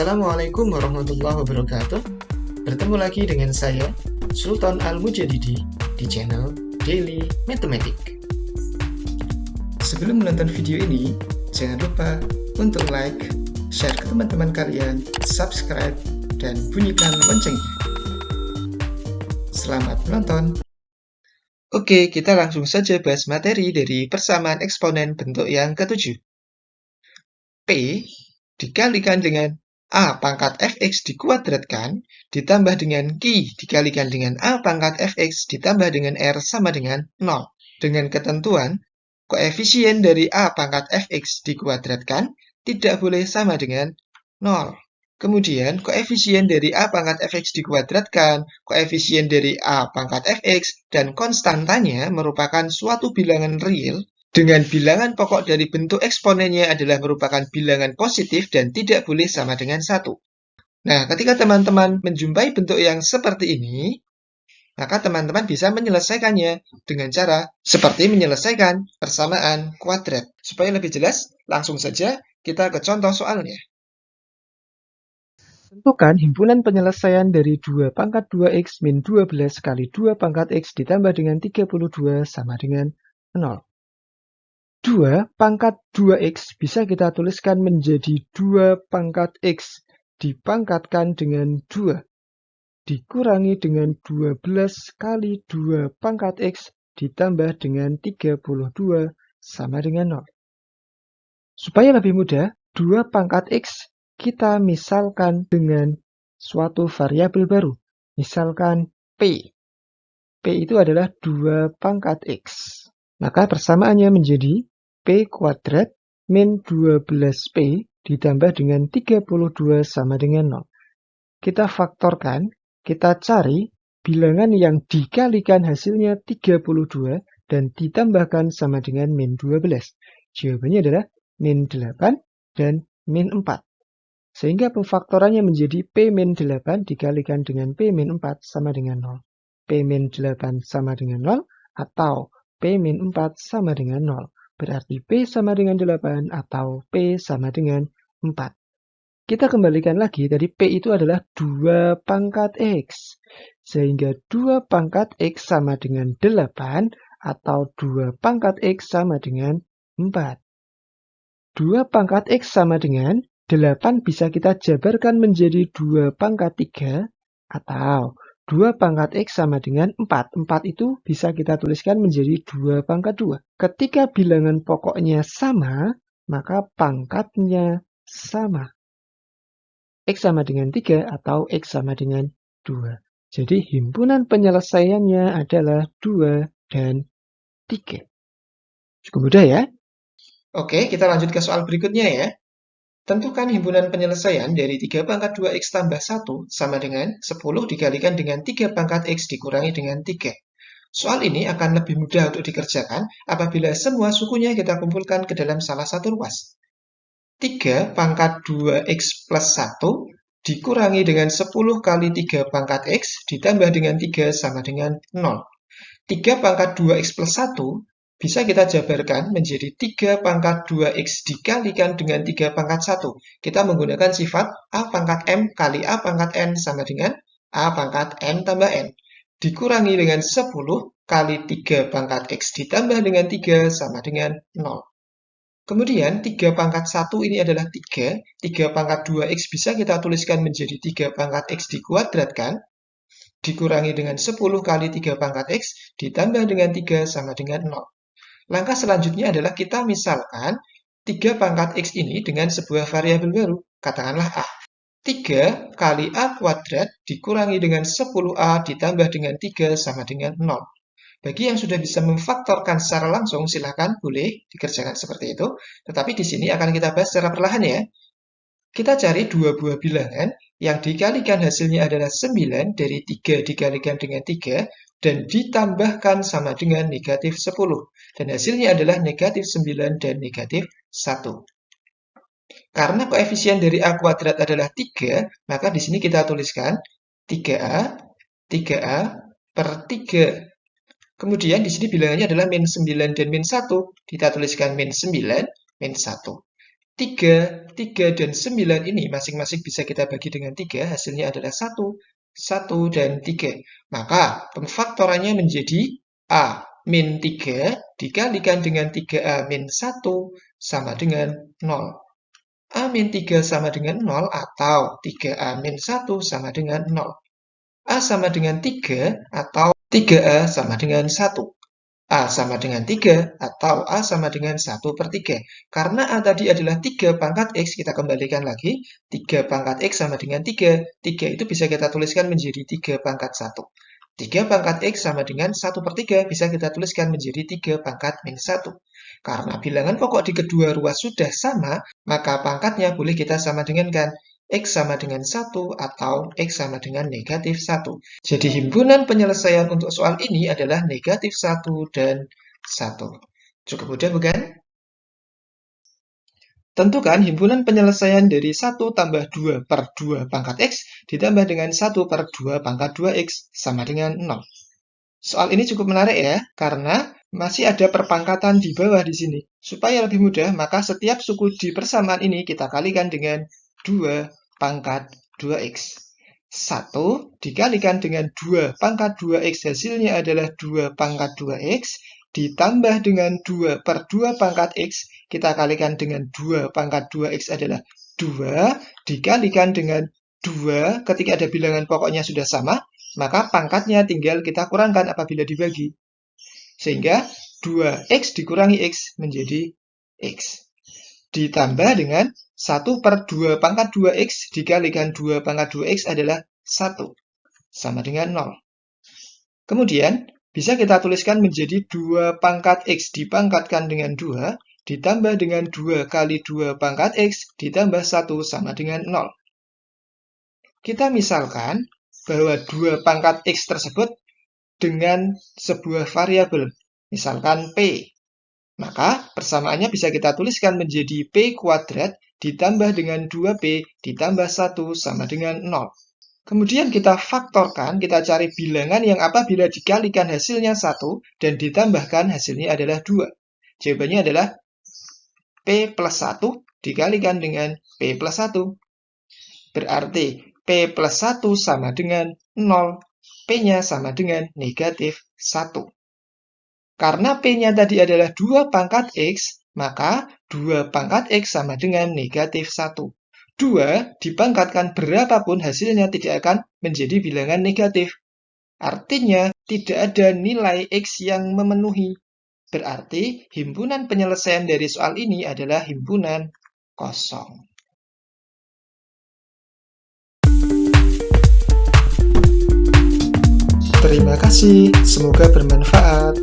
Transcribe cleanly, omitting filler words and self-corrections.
Assalamualaikum warahmatullahi wabarakatuh. Bertemu lagi dengan saya, Sultan Al-Mujadidi, di channel Daily Mathematic. Sebelum menonton video ini, jangan lupa untuk like, share ke teman-teman kalian, subscribe, dan bunyikan loncengnya. Selamat menonton! Oke, kita langsung saja bahas materi dari persamaan eksponen bentuk yang ketujuh. P dikalikan dengan A pangkat fx dikuadratkan ditambah dengan Q dikalikan dengan A pangkat fx ditambah dengan R sama dengan 0. Dengan ketentuan, koefisien dari A pangkat fx dikuadratkan tidak boleh sama dengan 0. Kemudian, koefisien dari A pangkat fx dikuadratkan, koefisien dari A pangkat fx, dan konstantanya merupakan suatu bilangan real dengan bilangan pokok dari bentuk eksponennya adalah merupakan bilangan positif dan tidak boleh sama dengan 1. Nah, ketika teman-teman menjumpai bentuk yang seperti ini, maka teman-teman bisa menyelesaikannya dengan cara seperti menyelesaikan persamaan kuadrat. Supaya lebih jelas, langsung saja kita ke contoh soalnya. Tentukan himpunan penyelesaian dari 2 pangkat 2x min 12 kali 2 pangkat x ditambah dengan 32 sama dengan 0. 2 pangkat 2x bisa kita tuliskan menjadi 2 pangkat x dipangkatkan dengan 2 dikurangi dengan 12 kali 2 pangkat x ditambah dengan 32 sama dengan 0. Supaya lebih mudah, 2 pangkat x kita misalkan dengan suatu variabel baru. Misalkan P. P itu adalah 2 pangkat x. Maka persamaannya menjadi P kuadrat min 12P ditambah dengan 32 sama dengan 0. Kita faktorkan, kita cari bilangan yang dikalikan hasilnya 32 dan ditambahkan sama dengan min 12. Jawabannya adalah min 8 dan min 4. Sehingga pemfaktorannya menjadi P min 8 dikalikan dengan P min 4 sama dengan 0. P min 8 sama dengan 0 atau P min 4 sama dengan 0. Berarti P sama dengan 8 atau P sama dengan 4. Kita kembalikan lagi, tadi P itu adalah 2 pangkat X. Sehingga 2 pangkat X sama dengan 8 atau 2 pangkat X sama dengan 4. 2 pangkat X sama dengan 8 bisa kita jabarkan menjadi 2 pangkat 3 atau 2 pangkat X sama dengan 4. 4 itu bisa kita tuliskan menjadi 2 pangkat 2. Ketika bilangan pokoknya sama, maka pangkatnya sama. X sama dengan 3 atau X sama dengan 2. Jadi himpunan penyelesaiannya adalah 2 dan 3. Cukup mudah ya? Oke, kita lanjut ke soal berikutnya ya. Tentukan himpunan penyelesaian dari 3 pangkat 2x tambah 1 sama dengan 10 dikalikan dengan 3 pangkat x dikurangi dengan 3. Soal ini akan lebih mudah untuk dikerjakan apabila semua sukunya kita kumpulkan ke dalam salah satu ruas. 3 pangkat 2x plus 1 dikurangi dengan 10 kali 3 pangkat x ditambah dengan 3 sama dengan 0. 3 pangkat 2x plus 1 bisa kita jabarkan menjadi 3 pangkat 2x dikalikan dengan 3 pangkat 1. Kita menggunakan sifat A pangkat M kali A pangkat N sama dengan A pangkat M tambah N. Dikurangi dengan 10 kali 3 pangkat X ditambah dengan 3 sama dengan 0. Kemudian 3 pangkat 1 ini adalah 3. 3 pangkat 2x bisa kita tuliskan menjadi 3 pangkat X dikuadratkan. Dikurangi dengan 10 kali 3 pangkat X ditambah dengan 3 sama dengan 0. Langkah selanjutnya adalah kita misalkan 3 pangkat X ini dengan sebuah variabel baru, katakanlah A. 3 kali A kuadrat dikurangi dengan 10A ditambah dengan 3 sama dengan 0. Bagi yang sudah bisa memfaktorkan secara langsung, silakan boleh dikerjakan seperti itu. Tetapi di sini akan kita bahas secara perlahan ya. Kita cari dua buah bilangan yang dikalikan hasilnya adalah 9 dari 3 dikalikan dengan 3 dan ditambahkan sama dengan negatif 10. Dan hasilnya adalah negatif 9 dan negatif 1. Karena koefisien dari A kuadrat adalah 3, maka di sini kita tuliskan 3A per 3. Kemudian di sini bilangannya adalah min 9 dan min 1. Kita tuliskan min 9, min 1. 3, 3, dan 9 ini masing-masing bisa kita bagi dengan 3, hasilnya adalah 1, 1, dan 3. Maka pemfaktorannya menjadi A min 3 dikalikan dengan 3A min 1 sama dengan 0. A min 3 sama dengan 0 atau 3A min 1 sama dengan 0. A sama dengan 3 atau 3A sama dengan 1. A sama dengan 3 atau A sama dengan 1/3. Karena A tadi adalah 3 pangkat X, kita kembalikan lagi. 3 pangkat X sama dengan 3. 3 itu bisa kita tuliskan menjadi 3 pangkat 1. 3 pangkat X sama dengan 1/3 bisa kita tuliskan menjadi 3 pangkat min 1. Karena bilangan pokok di kedua ruas sudah sama, maka pangkatnya boleh kita sama dengankan. X sama dengan 1 atau X sama dengan negatif 1. Jadi himpunan penyelesaian untuk soal ini adalah negatif 1 dan 1. Cukup mudah bukan? Tentukan himpunan penyelesaian dari 1 tambah 2 per 2 pangkat X ditambah dengan 1 per 2 pangkat 2X sama dengan 0. Soal ini cukup menarik ya, karena masih ada perpangkatan di bawah di sini. Supaya lebih mudah, maka setiap suku di persamaan ini kita kalikan dengan 2 pangkat 2X. 1 dikalikan dengan 2 pangkat 2X hasilnya adalah 2 pangkat 2X. Ditambah dengan 2 per 2 pangkat X, kita kalikan dengan 2 pangkat 2X adalah 2. Dikalikan dengan 2, ketika ada bilangan pokoknya sudah sama, maka pangkatnya tinggal kita kurangkan apabila dibagi. Sehingga 2X dikurangi X menjadi X. Ditambah dengan 1 per 2 pangkat 2X dikalikan 2 pangkat 2X adalah 1. Sama dengan 0. Kemudian, bisa kita tuliskan menjadi 2 pangkat X dipangkatkan dengan 2, ditambah dengan 2 kali 2 pangkat X ditambah 1 sama dengan 0. Kita misalkan bahwa 2 pangkat X tersebut dengan sebuah variabel, misalkan P. Maka persamaannya bisa kita tuliskan menjadi P kuadrat ditambah dengan 2P ditambah 1 sama dengan 0. Kemudian kita faktorkan, kita cari bilangan yang apabila dikalikan hasilnya 1 dan ditambahkan hasilnya adalah 2. Jawabannya adalah P plus 1 dikalikan dengan P plus 1. Berarti P plus 1 sama dengan 0. P-nya sama dengan negatif 1. Karena P-nya tadi adalah 2 pangkat X, maka 2 pangkat X sama dengan negatif 1. 2 dipangkatkan berapapun hasilnya tidak akan menjadi bilangan negatif. Artinya, tidak ada nilai X yang memenuhi. Berarti, himpunan penyelesaian dari soal ini adalah himpunan kosong. Terima kasih, semoga bermanfaat.